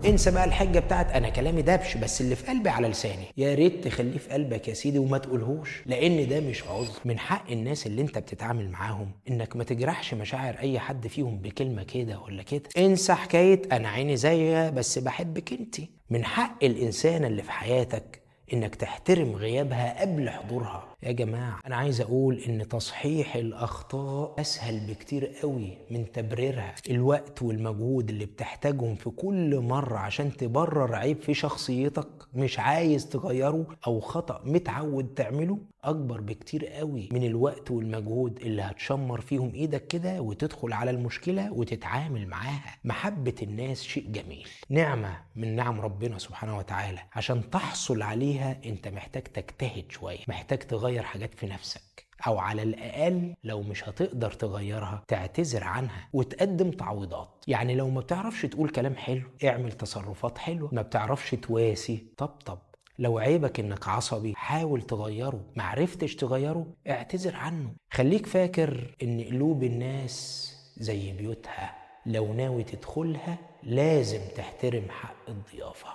انسى بقى الحجه بتاعت انا كلامي دبش بس اللي في قلبي على لساني. يا ريت تخليه في قلبك يا سيدي وما تقولهوش، لان ده مش عذر. من حق الناس اللي انت بتتعامل معاهم انك ما تجرحش مشاعر اي حد فيهم بكلمه كده ولا كده. انسى حكايه انا عيني زيها بس بحبك انت. من حق الانسانه اللي في حياتك انك تحترم غيابها قبل حضورها. يا جماعة انا عايز اقول ان تصحيح الاخطاء اسهل بكتير قوي من تبريرها. الوقت والمجهود اللي بتحتاجهم في كل مرة عشان تبرر عيب في شخصيتك مش عايز تغيره او خطأ متعود تعمله اكبر بكتير قوي من الوقت والمجهود اللي هتشمر فيهم ايدك كده وتدخل على المشكلة وتتعامل معاها. محبة الناس شيء جميل، نعمة من نعم ربنا سبحانه وتعالى. عشان تحصل عليها انت محتاج تجتهد شوية، محتاج تغير حاجات في نفسك، او على الاقل لو مش هتقدر تغيرها تعتذر عنها وتقدم تعويضات. يعني لو ما بتعرفش تقول كلام حلو اعمل تصرفات حلوة، ما بتعرفش تواسي طبطب. لو عيبك انك عصبي حاول تغيره، معرفتش تغيره اعتذر عنه. خليك فاكر ان قلوب الناس زي بيوتها، لو ناوي تدخلها لازم تحترم حق الضيافة.